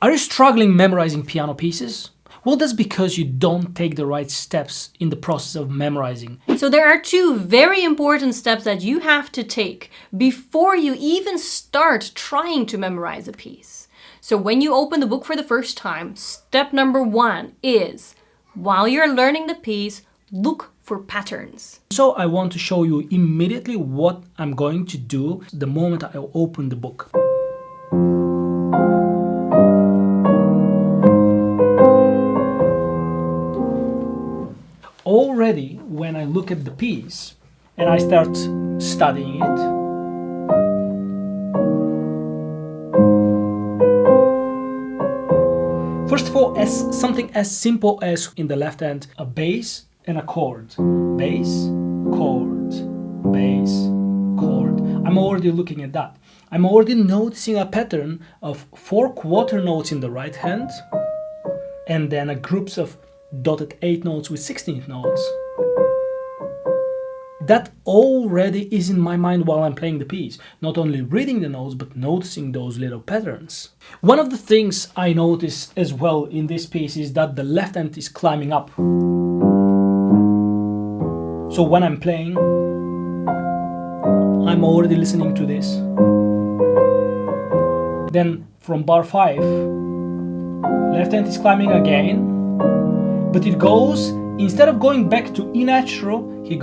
Are you struggling memorizing piano pieces? Well, that's because you don't take the right steps in the process of memorizing. So there are two very important steps that you have to take before you even start trying to memorize a piece. So when you open the book for the first time, step number 1 is, while you're learning the piece, look for patterns. So I want to show you immediately what I'm going to do the moment I open the book. Already, when I look at the piece and I start studying it, first of all, something as simple as in the left hand, a bass and a chord. Bass, chord, bass, chord. I'm already looking at that. I'm already noticing a pattern of 4 quarter notes in the right hand and then a groups of dotted 8 notes with 16th notes. That already is in my mind while I'm playing the piece. Not only reading the notes, but noticing those little patterns. One of the things I notice as well in this piece is that the left hand is climbing up. So when I'm playing, I'm already listening to this. Then from bar 5, left hand is climbing again. But it goes, instead of going back to E natural, he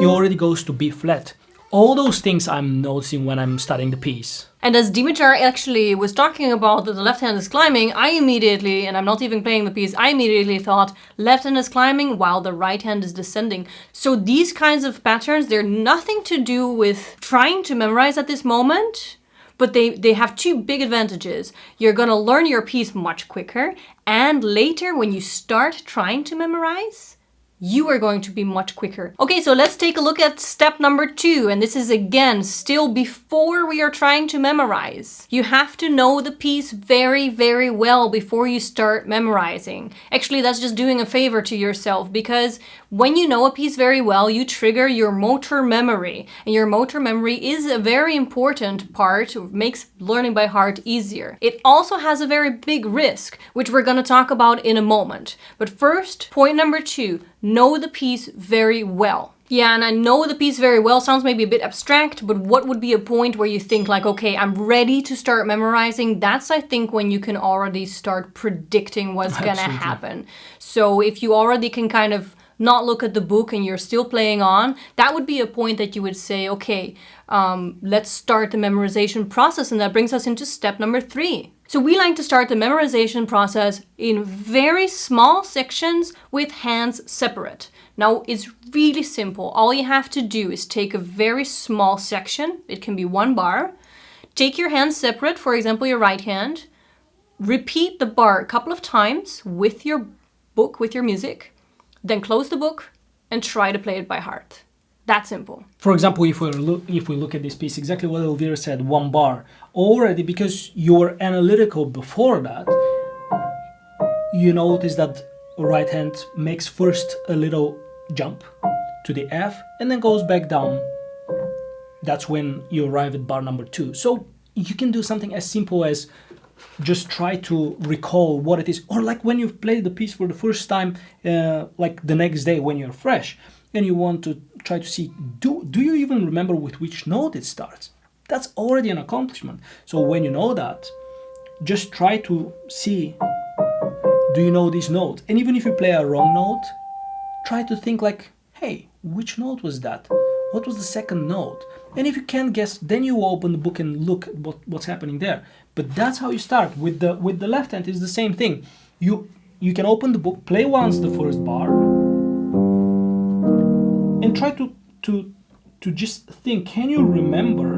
already goes to B flat. All those things I'm noticing when I'm studying the piece. And as Dimitar actually was talking about that the left hand is climbing, I immediately, and I'm not even playing the piece, I immediately thought left hand is climbing while the right hand is descending. So these kinds of patterns, they're nothing to do with trying to memorize at this moment. But they have two big advantages. You're going to learn your piece much quicker, and later when you start trying to memorize, you are going to be much quicker. Okay, so let's take a look at step number 2, and this is again still before we are trying to memorize. You have to know the piece very, very well before you start memorizing. Actually, that's just doing a favor to yourself, because when you know a piece very well, you trigger your motor memory, and your motor memory is a very important part, makes learning by heart easier. It also has a very big risk, which we're going to talk about in a moment. But first, point number 2, know the piece very well. Yeah, and I know the piece very well sounds maybe a bit abstract, but what would be a point where you think like, okay, I'm ready to start memorizing? That's, I think, when you can already start predicting what's going to happen. So if you already can kind of not look at the book and you're still playing on, that would be a point that you would say, okay, let's start the memorization process. And that brings us into step number 3. So we like to start the memorization process in very small sections with hands separate. Now, it's really simple. All you have to do is take a very small section. It can be 1 bar. Take your hands separate, for example, your right hand. Repeat the bar a couple of times with your book, with your music. Then close the book and try to play it by heart. That simple. For example, if we look at this piece, exactly what Elvire said, 1 bar. Already, because you were analytical before that, you notice that right hand makes first a little jump to the F and then goes back down. That's when you arrive at bar number 2. So you can do something as simple as just try to recall what it is. Or like when you've played the piece for the first time, like the next day when you're fresh, and you want to try to see, do you even remember with which note it starts? That's already an accomplishment. So when you know that, just try to see, do you know these notes? And even if you play a wrong note, try to think like, hey, which note was that? What was the second note? And if you can't guess, then you open the book and look at what's happening there. But that's how you start. With the left hand, it's the same thing. You can open the book, play once the first bar, and try to just think, can you remember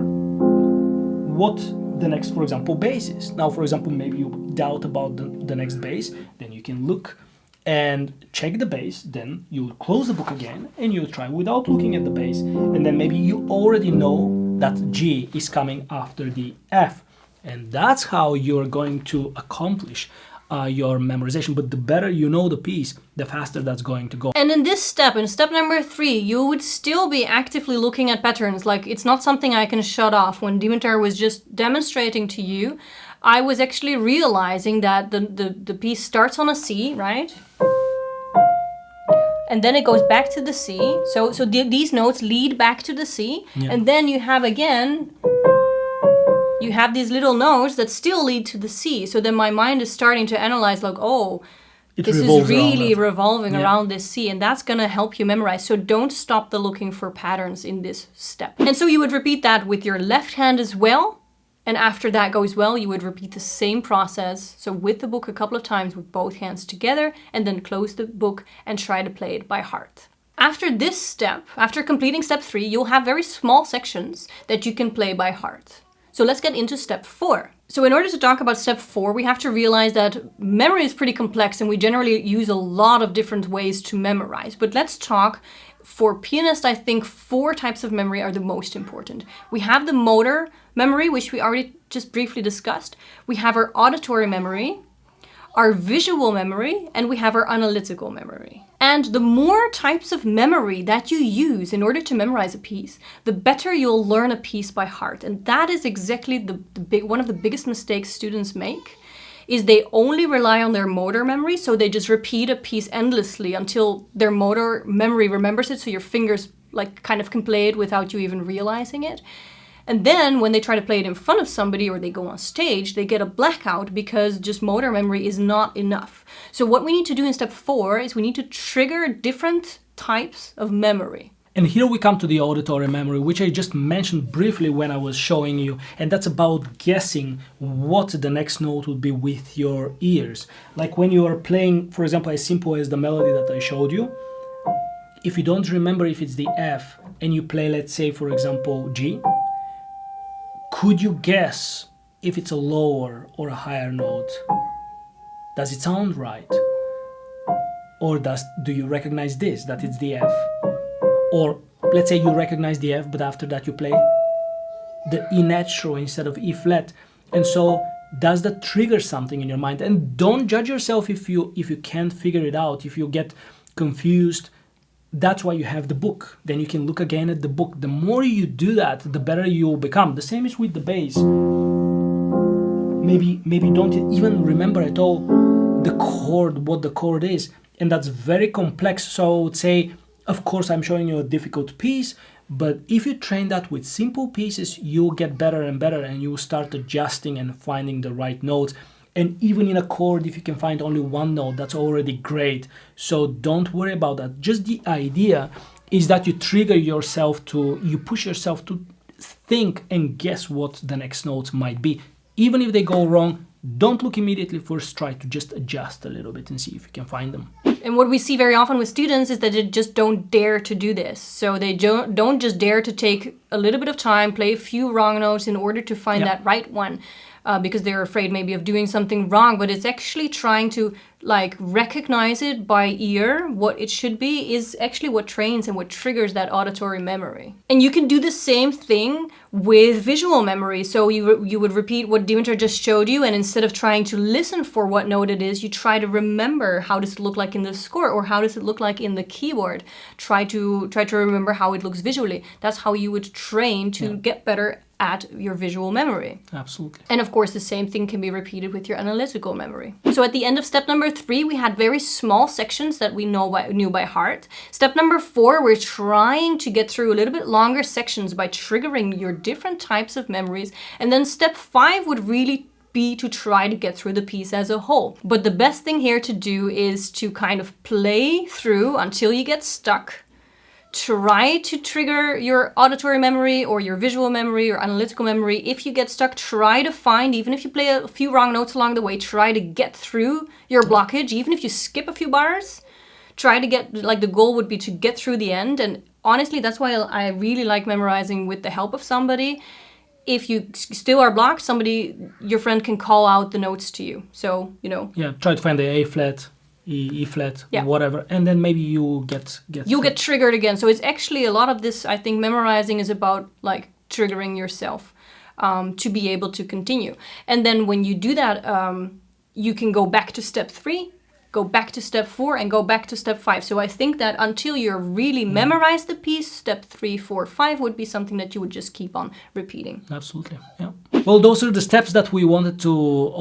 what the next, for example, bass is? Now, for example, maybe you doubt about the next bass, then you can look and check the bass, then you close the book again and you try without looking at the bass, and then maybe you already know that G is coming after the F. And that's how you're going to accomplish your memorization. But the better you know the piece, the faster that's going to go. And in this step, in step number 3, you would still be actively looking at patterns. Like, it's not something I can shut off. When Dimitar was just demonstrating to you, I was actually realizing that the piece starts on a C, right? And then it goes back to the C. So these notes lead back to the C. Yeah. And then you have, again, you have these little notes that still lead to the C. So then my mind is starting to analyze, like, oh, this is really revolving around this C, and that's going to help you memorize. So don't stop the looking for patterns in this step. And so you would repeat that with your left hand as well. And after that goes well, you would repeat the same process. So with the book a couple of times with both hands together, and then close the book and try to play it by heart. After this step, after completing step 3, you'll have very small sections that you can play by heart. So let's get into step 4. So in order to talk about step 4, we have to realize that memory is pretty complex and we generally use a lot of different ways to memorize. But let's talk, for pianists, I think 4 types of memory are the most important. We have the motor memory, which we already just briefly discussed. We have our auditory memory, our visual memory, and we have our analytical memory. And the more types of memory that you use in order to memorize a piece, the better you'll learn a piece by heart. And that is exactly one of the biggest mistakes students make, is they only rely on their motor memory, so they just repeat a piece endlessly until their motor memory remembers it, so your fingers like kind of can play it without you even realizing it. And then when they try to play it in front of somebody or they go on stage, they get a blackout because just motor memory is not enough. So what we need to do in step 4 is we need to trigger different types of memory. And here we come to the auditory memory, which I just mentioned briefly when I was showing you. And that's about guessing what the next note would be with your ears. Like when you are playing, for example, as simple as the melody that I showed you, if you don't remember if it's the F and you play, let's say, for example, G, could you guess if it's a lower or a higher note? Does it sound right? Or do you recognize this, that it's the F? Or let's say you recognize the F, but after that you play the E natural instead of E flat. And so does that trigger something in your mind? And don't judge yourself if you can't figure it out, if you get confused. That's why you have the book. Then you can look again at the book. The more you do that, the better you'll become. The same is with the bass. Maybe don't even remember at all the chord, what the chord is. And that's very complex. So I would say, of course, I'm showing you a difficult piece, but if you train that with simple pieces, you'll get better and better, and you'll start adjusting and finding the right notes. And even in a chord, if you can find only one note, that's already great. So don't worry about that. Just the idea is that you trigger yourself you push yourself to think and guess what the next notes might be. Even if they go wrong, don't look immediately first, try to just adjust a little bit and see if you can find them. And what we see very often with students is that they just don't dare to do this. So they don't just dare to take a little bit of time, play a few wrong notes in order to find that right one. Because they're afraid maybe of doing something wrong, but it's actually trying to like recognize it by ear. What it should be is actually what trains and what triggers that auditory memory. And you can do the same thing with visual memory. So you would repeat what Dimitar just showed you, and instead of trying to listen for what note it is, you try to remember how does it look like in the score, or how does it look like in the keyboard. Try to remember how it looks visually. That's how you would train to get better at your visual memory. Absolutely. And of course, the same thing can be repeated with your analytical memory. So at the end of step number 3, we had very small sections that we knew by heart. Step number 4, we're trying to get through a little bit longer sections by triggering your different types of memories. And then step 5 would really be to try to get through the piece as a whole. But the best thing here to do is to kind of play through until you get stuck. Try to trigger your auditory memory or your visual memory or analytical memory. If you get stuck, try to find, even if you play a few wrong notes along the way, try to get through your blockage. Even if you skip a few bars, try to get, like the goal would be to get through the end. And honestly, that's why I really like memorizing with the help of somebody. If you still are blocked, your friend can call out the notes to you. So, Yeah, try to find the A flat. E flat, whatever, and then maybe you get triggered again. So it's actually a lot of this, I think, memorizing is about like triggering yourself to be able to continue. And then when you do that, you can go back to step 3, go back to step 4, and go back to step 5. So I think that until you're really memorized the piece, step 3, 4, 5 would be something that you would just keep on repeating. Absolutely, yeah. Well, those are the steps that we wanted to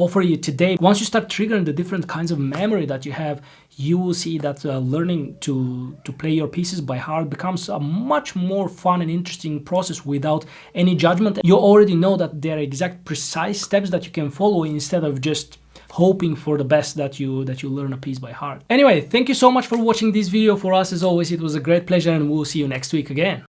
offer you today. Once you start triggering the different kinds of memory that you have, you will see that learning to play your pieces by heart becomes a much more fun and interesting process without any judgment. You already know that there are exact precise steps that you can follow instead of just hoping for the best that you learn a piece by heart. Anyway, thank you so much for watching this video. For us, as always, it was a great pleasure, and we'll see you next week again.